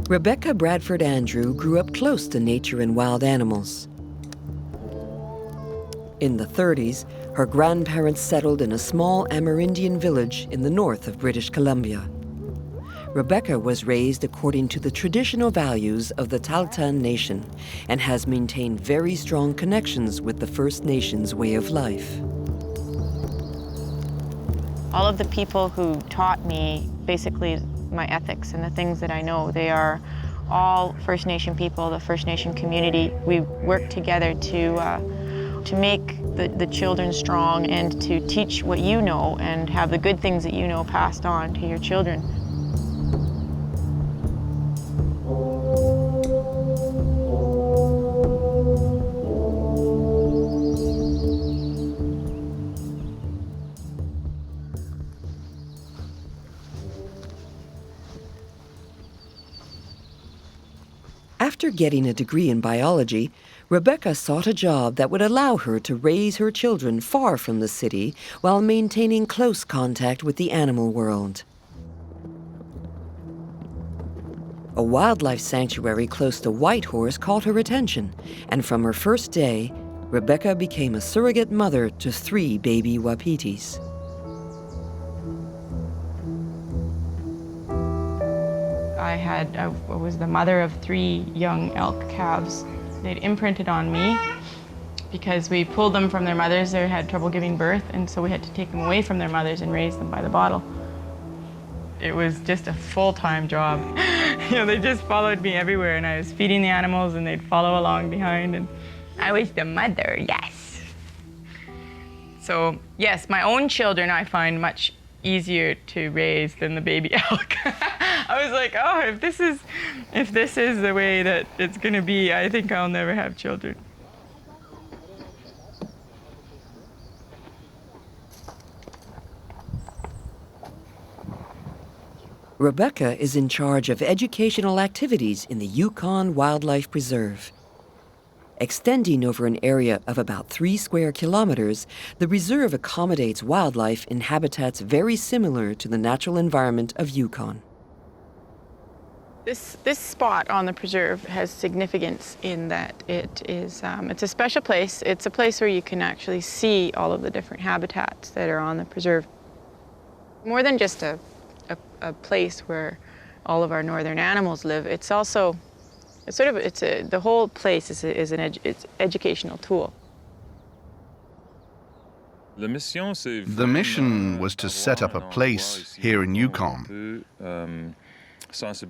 Rebecca Bradford Andrew grew up close to nature and wild animals. In the 30s, her grandparents settled in a small Amerindian village in the north of British Columbia. Rebecca was raised according to the traditional values of the Tahltan Nation and has maintained very strong connections with the First Nations way of life. All of the people who taught me basically my ethics and the things that I know, they are all First Nation people, the First Nation community. We work together to make the children strong and to teach what you know and have the good things that you know passed on to your children. After getting a degree in biology, Rebecca sought a job that would allow her to raise her children far from the city while maintaining close contact with the animal world. A wildlife sanctuary close to Whitehorse caught her attention, and from her first day, Rebecca became a surrogate mother to 3 baby wapitis. I was the mother of 3 young elk calves. They'd imprinted on me because we pulled them from their mothers. They had trouble giving birth, and so we had to take them away from their mothers and raise them by the bottle. It was just a full-time job. You know, they just followed me everywhere, and I was feeding the animals, and they'd follow along behind, and I was the mother, yes. So, yes, my own children I find much easier to raise than the baby elk. I was like, oh, if this is the way that it's gonna be, I think I'll never have children. Rebecca is in charge of educational activities in the Yukon Wildlife Preserve. Extending over an area of about 3 square kilometers, the reserve accommodates wildlife in habitats very similar to the natural environment of Yukon. This spot on the preserve has significance in that it's a special place. It's a place where you can actually see all of the different habitats that are on the preserve. More than just a place where all of our northern animals live, it's also the whole place is an educational tool. The mission was to set up a place here in Yukon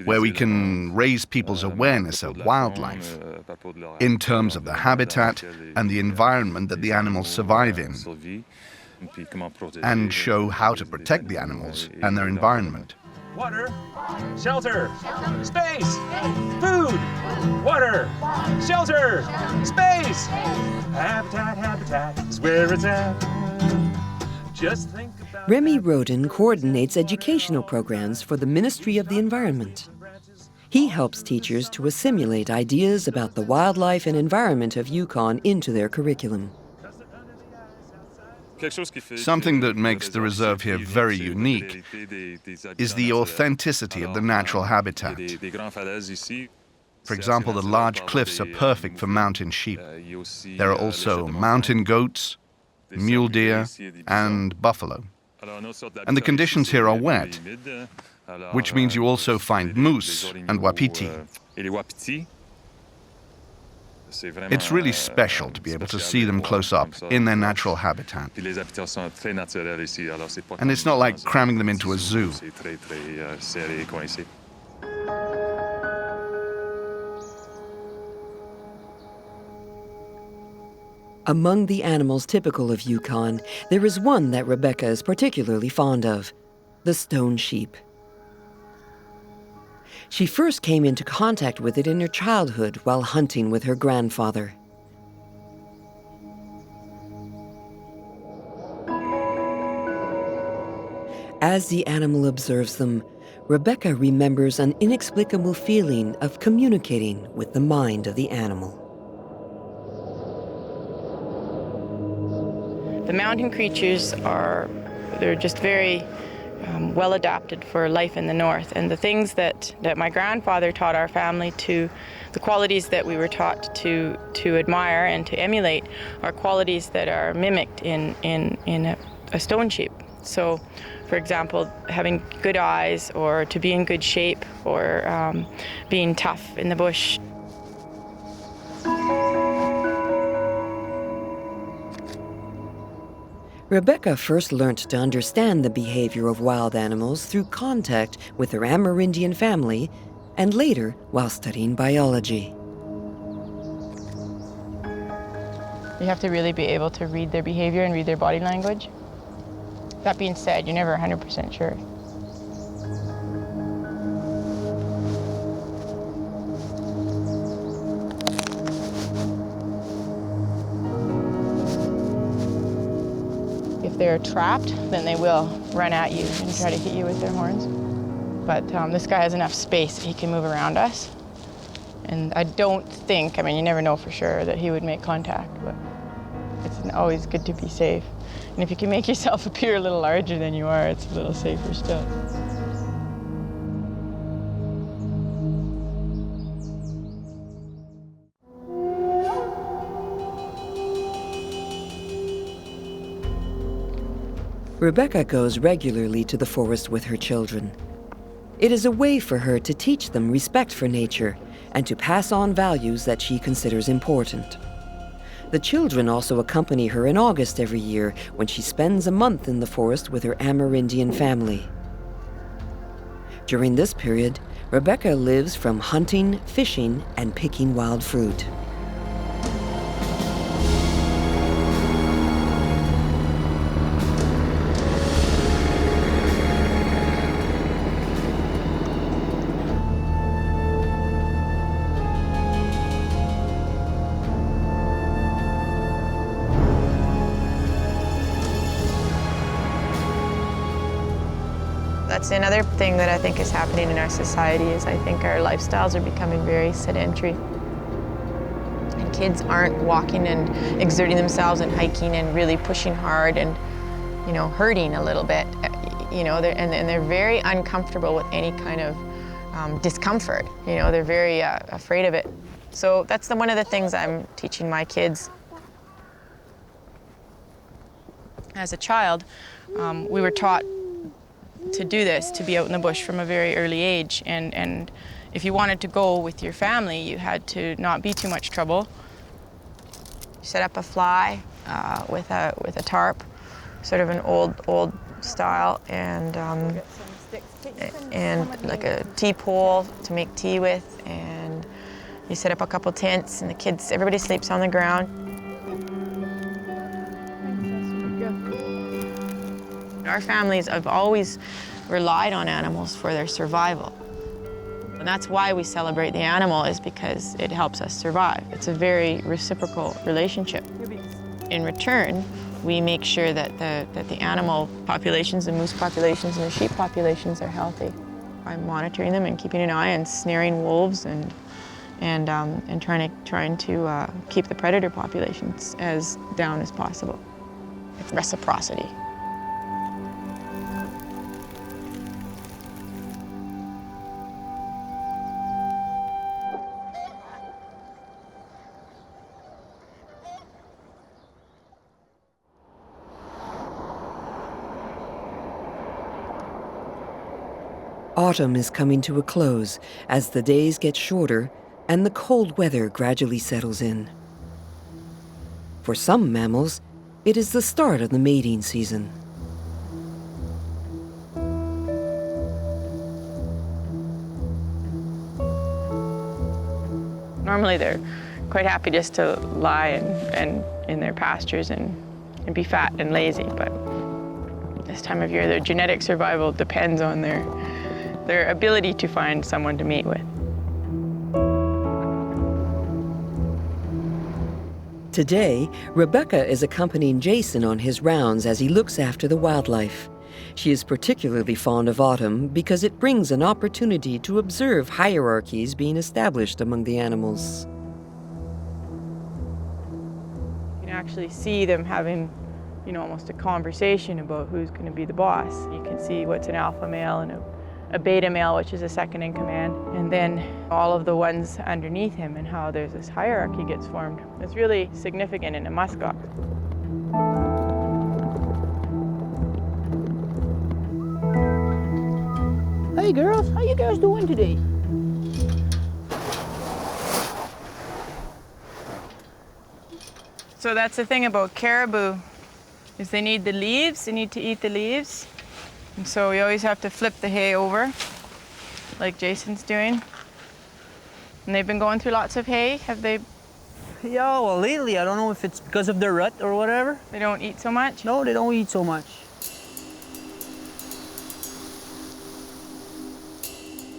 where we can raise people's awareness of wildlife in terms of the habitat and the environment that the animals survive in, and show how to protect the animals and their environment. Water, shelter, space, food, water, shelter, space. Habitat is where it's at. Just think about Remy Roden coordinates educational programs for the Ministry of the Environment. He helps teachers to assimilate ideas about the wildlife and environment of Yukon into their curriculum. Something that makes the reserve here very unique is the authenticity of the natural habitat. For example, the large cliffs are perfect for mountain sheep. There are also mountain goats, mule deer, and buffalo. And the conditions here are wet, which means you also find moose and wapiti. It's really special to be able to see them close up in their natural habitat. And it's not like cramming them into a zoo. Among the animals typical of Yukon, there is one that Rebecca is particularly fond of, the stone sheep. She first came into contact with it in her childhood while hunting with her grandfather. As the animal observes them, Rebecca remembers an inexplicable feeling of communicating with the mind of the animal. The mountain creatures they're just very well adapted for life in the north. And the things that my grandfather taught our family to, the qualities that we were taught to admire and to emulate, are qualities that are mimicked in a stone sheep. So, for example, having good eyes, or to be in good shape, or being tough in the bush. Rebecca first learnt to understand the behavior of wild animals through contact with her Amerindian family, and later while studying biology. You have to really be able to read their behavior and read their body language. That being said, you're never 100% sure. If they're trapped, then they will run at you and try to hit you with their horns. But this guy has enough space that he can move around us. And I don't think, I mean, you never know for sure, that he would make contact, but it's always good to be safe. And if you can make yourself appear a little larger than you are, it's a little safer still. Rebecca goes regularly to the forest with her children. It is a way for her to teach them respect for nature and to pass on values that she considers important. The children also accompany her in August every year, when she spends a month in the forest with her Amerindian family. During this period, Rebecca lives from hunting, fishing, and picking wild fruit. That's another thing that I think is happening in our society, is I think our lifestyles are becoming very sedentary. And kids aren't walking and exerting themselves and hiking and really pushing hard and, you know, hurting a little bit. You know, they're very uncomfortable with any kind of discomfort. You know, they're very afraid of it. So that's one of the things I'm teaching my kids. As a child, we were taught to do this, to be out in the bush from a very early age, and if you wanted to go with your family, you had to not be too much trouble. You set up a fly with a tarp, sort of an old style, and like a tea pole to make tea with, and you set up a couple tents, and everybody sleeps on the ground. Our families have always relied on animals for their survival. And that's why we celebrate the animal, is because it helps us survive. It's a very reciprocal relationship. In return, we make sure that the animal populations, the moose populations and the sheep populations are healthy by monitoring them and keeping an eye and snaring wolves and trying to keep the predator populations as down as possible. It's reciprocity. Autumn is coming to a close as the days get shorter and the cold weather gradually settles in. For some mammals, it is the start of the mating season. Normally they're quite happy just to lie and in their pastures and be fat and lazy, but this time of year their genetic survival depends on their ability to find someone to mate with. Today, Rebecca is accompanying Jason on his rounds as he looks after the wildlife. She is particularly fond of autumn because it brings an opportunity to observe hierarchies being established among the animals. You can actually see them having almost a conversation about who's going to be the boss. You can see what's an alpha male and a beta male, which is a second in command, and then all of the ones underneath him and how there's this hierarchy gets formed. It's really significant in a muskox. Hey girls, how you guys doing today? So that's the thing about caribou, is they need the leaves, they need to eat the leaves. And so we always have to flip the hay over, like Jason's doing. And they've been going through lots of hay, have they? Yeah, well lately, I don't know if it's because of their rut or whatever. They don't eat so much? No, they don't eat so much.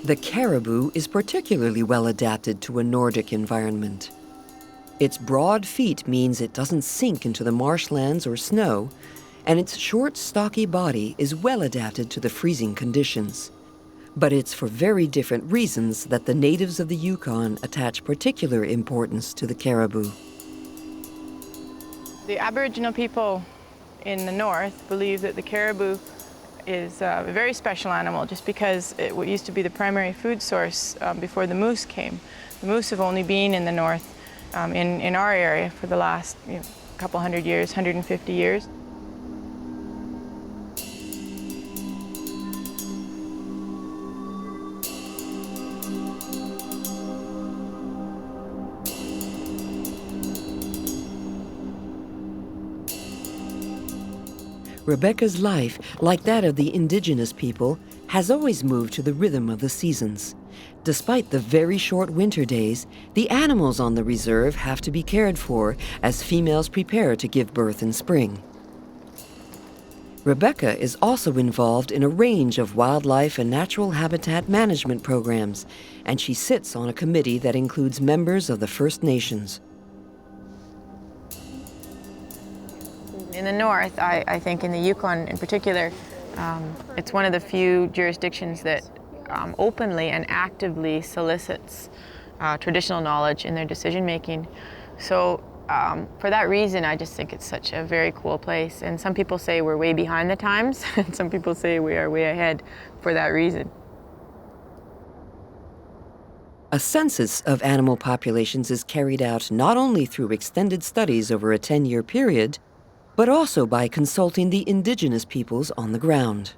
The caribou is particularly well adapted to a Nordic environment. Its broad feet means it doesn't sink into the marshlands or snow, and its short, stocky body is well adapted to the freezing conditions. But it's for very different reasons that the natives of the Yukon attach particular importance to the caribou. The Aboriginal people in the north believe that the caribou is a very special animal just because it used to be the primary food source before the moose came. The moose have only been in the north in our area for the last couple hundred years, 150 years. Rebecca's life, like that of the indigenous people, has always moved to the rhythm of the seasons. Despite the very short winter days, the animals on the reserve have to be cared for as females prepare to give birth in spring. Rebecca is also involved in a range of wildlife and natural habitat management programs, and she sits on a committee that includes members of the First Nations. In the north, I think in the Yukon in particular, it's one of the few jurisdictions that openly and actively solicits traditional knowledge in their decision making. So for that reason, I just think it's such a very cool place. And some people say we're way behind the times, and some people say we are way ahead for that reason. A census of animal populations is carried out not only through extended studies over a 10-year period, but also by consulting the indigenous peoples on the ground.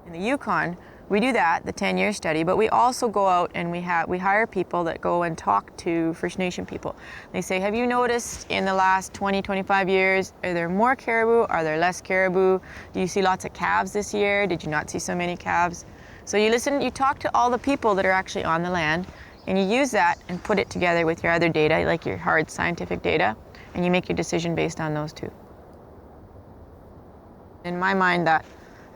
In the Yukon, we do that, the 10-year study, but we also go out and we hire people that go and talk to First Nation people. They say, have you noticed in the last 20, 25 years, are there more caribou? Are there less caribou? Do you see lots of calves this year? Did you not see so many calves? So you listen, you talk to all the people that are actually on the land, and you use that and put it together with your other data, like your hard scientific data, and you make your decision based on those two. In my mind,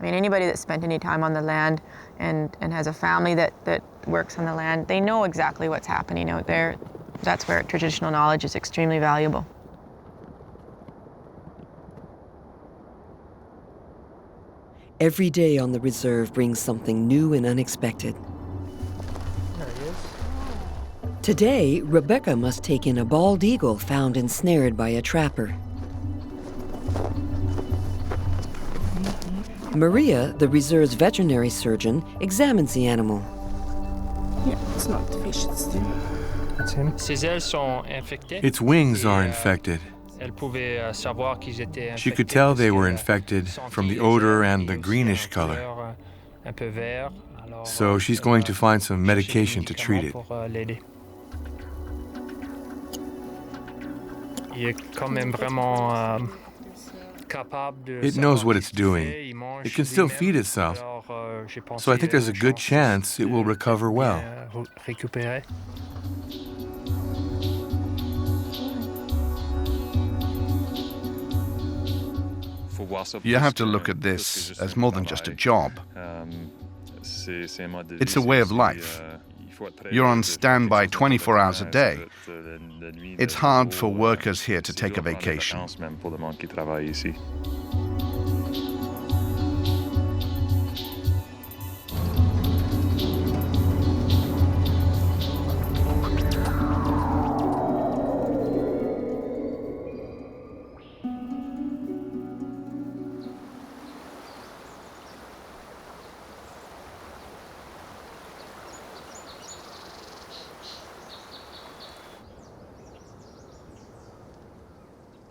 anybody that's spent any time on the land and has a family that works on the land, they know exactly what's happening out there. That's where traditional knowledge is extremely valuable. Every day on the reserve brings something new and unexpected. There he is. Today, Rebecca must take in a bald eagle found ensnared by a trapper. Maria, the reserve's veterinary surgeon, examines the animal. Yeah, it's not the fish, it's the... That's him. Its wings are infected. She could tell they were infected from the odor and the greenish color. So she's going to find some medication to treat it. It knows what it's doing. It can still feed itself. So I think there's a good chance it will recover well. You have to look at this as more than just a job. It's a way of life. You're on standby 24 hours a day. It's hard for workers here to take a vacation.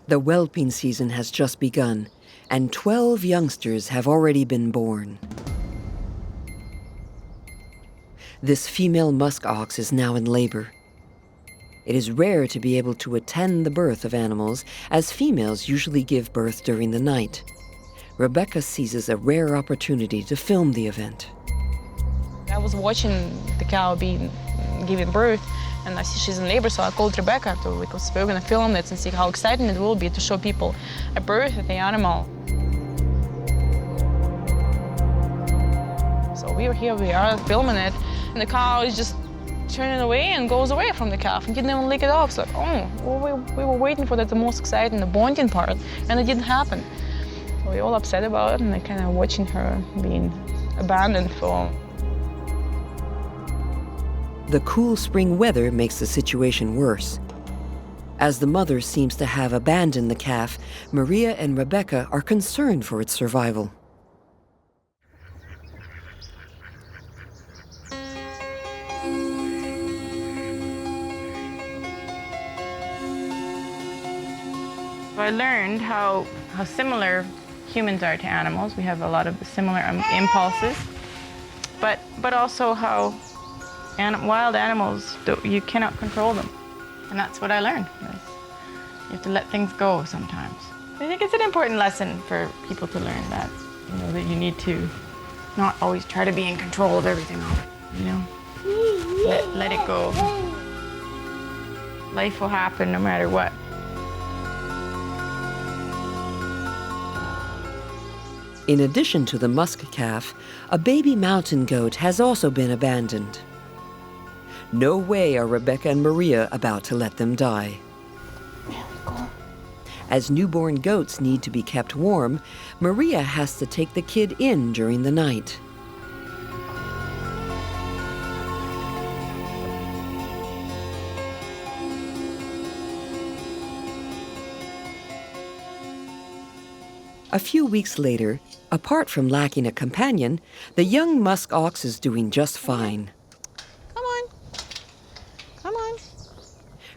The whelping season has just begun, and 12 youngsters have already been born. This female musk ox is now in labor. It is rare to be able to attend the birth of animals, as females usually give birth during the night. Rebecca seizes a rare opportunity to film the event. I was watching the cow giving birth, and I see she's in labor, so I called Rebecca because we're going to film this and see how exciting it will be to show people a birth of the animal. So we are filming it, and the cow is just turning away and goes away from the calf and didn't even lick it off. It's like, oh, well, we were waiting for that, the most exciting, the bonding part, and it didn't happen. So we were all upset about it, and I kind of watching her being abandoned for. The cool spring weather makes the situation worse. As the mother seems to have abandoned the calf, Maria and Rebecca are concerned for its survival. I learned how similar humans are to animals. We have a lot of similar impulses, but also how wild animals, you cannot control them. And that's what I learned. You have to let things go sometimes. I think it's an important lesson for people to learn that, that you need to not always try to be in control of everything, Let it go. Life will happen no matter what. In addition to the musk calf, a baby mountain goat has also been abandoned. No way are Rebecca and Maria about to let them die. There we go. As newborn goats need to be kept warm, Maria has to take the kid in during the night. A few weeks later, apart from lacking a companion, the young musk ox is doing just fine. Come on. Come on.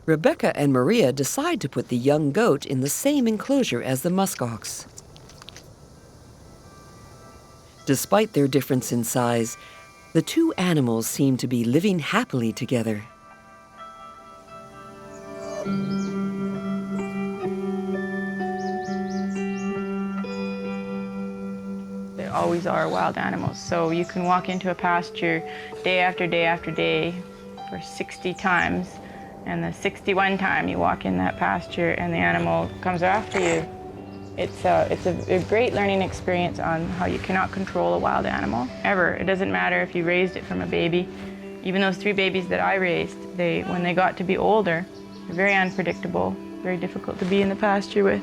Rebecca and Maria decide to put the young goat in the same enclosure as the musk ox. Despite their difference in size, the two animals seem to be living happily together. They always are wild animals. So you can walk into a pasture day after day after day for 60 times, and the 61 time you walk in that pasture and the animal comes after you. It's a great learning experience on how you cannot control a wild animal, ever. It doesn't matter if you raised it from a baby. Even those 3 babies that I raised, when they got to be older, they're very unpredictable, very difficult to be in the pasture with.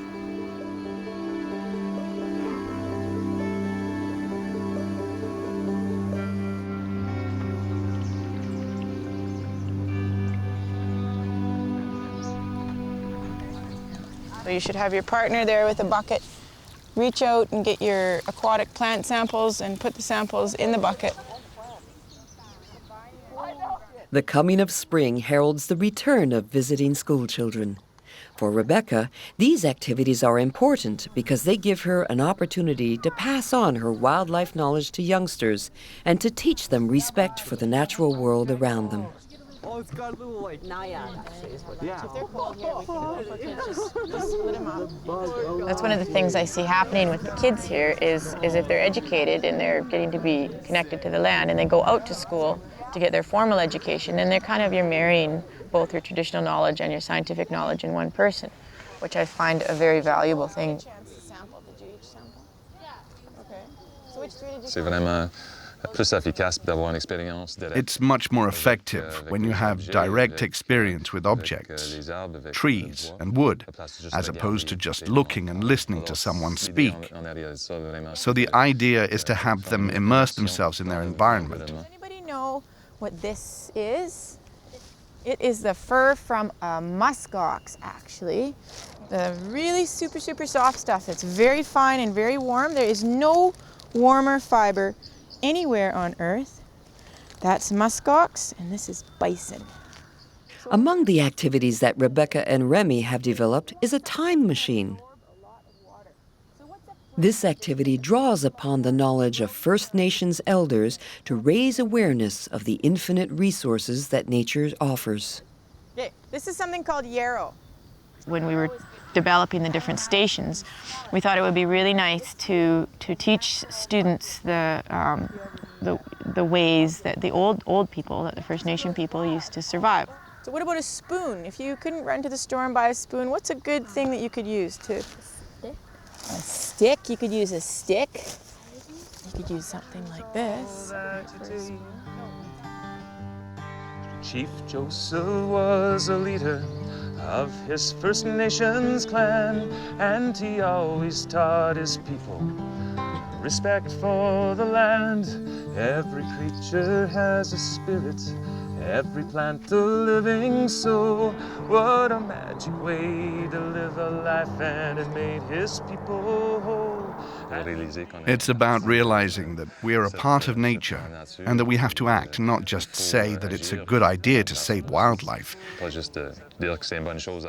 So you should have your partner there with a bucket. Reach out and get your aquatic plant samples and put the samples in the bucket. The coming of spring heralds the return of visiting school children. For Rebecca, these activities are important because they give her an opportunity to pass on her wildlife knowledge to youngsters and to teach them respect for the natural world around them. Oh, it's got a little like Naiad, actually, is what if they're cold here, we can just split them up. That's one of the things I see happening with the kids here is if they're educated and they're getting to be connected to the land and they go out to school to get their formal education, then you're marrying both your traditional knowledge and your scientific knowledge in one person, which I find a very valuable thing. It's much more effective when you have direct experience with objects, trees and wood, as opposed to just looking and listening to someone speak. So the idea is to have them immerse themselves in their environment. Does anybody know what this is? It is the fur from a musk ox, actually. The really super, super soft stuff. It's very fine and very warm. There is no warmer fiber anywhere on Earth. That's musk ox, and this is bison. Among the activities that Rebecca and Remy have developed is a time machine. This activity draws upon the knowledge of First Nations elders to raise awareness of the infinite resources that nature offers. Okay, this is something called yarrow. When we were developing the different stations, we thought it would be really nice to teach students the ways that the old people, that the First Nation people used to survive. So what about a spoon? If you couldn't run to the store and buy a spoon, what's a good thing that you could use to? A stick? You could use a stick. You could use something like this. Chief Joseph was a leader of his First Nations clan, and he always taught his people respect for the land. Every creature has a spirit, every plant a living soul. What a magic way to live a life, and it made his people whole. It's about realizing that we are a part of nature and that we have to act, not just say that it's a good idea to save wildlife.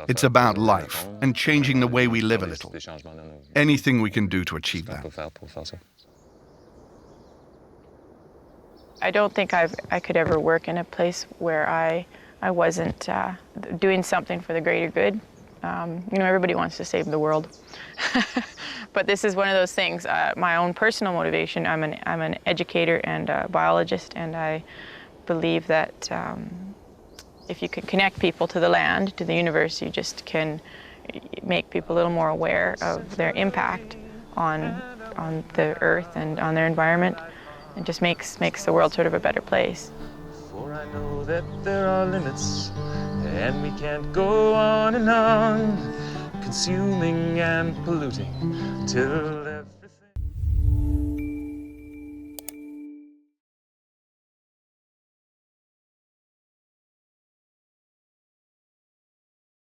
It's about life and changing the way we live a little. Anything we can do to achieve that. I don't think I could ever work in a place where I wasn't doing something for the greater good. Everybody wants to save the world. But this is one of those things, my own personal motivation. I'm an educator and a biologist, and I believe that if you can connect people to the land, to the universe, you just can make people a little more aware of their impact on the earth and on their environment. It just makes the world sort of a better place. For I know that there are limits, and we can't go on and on, consuming and polluting till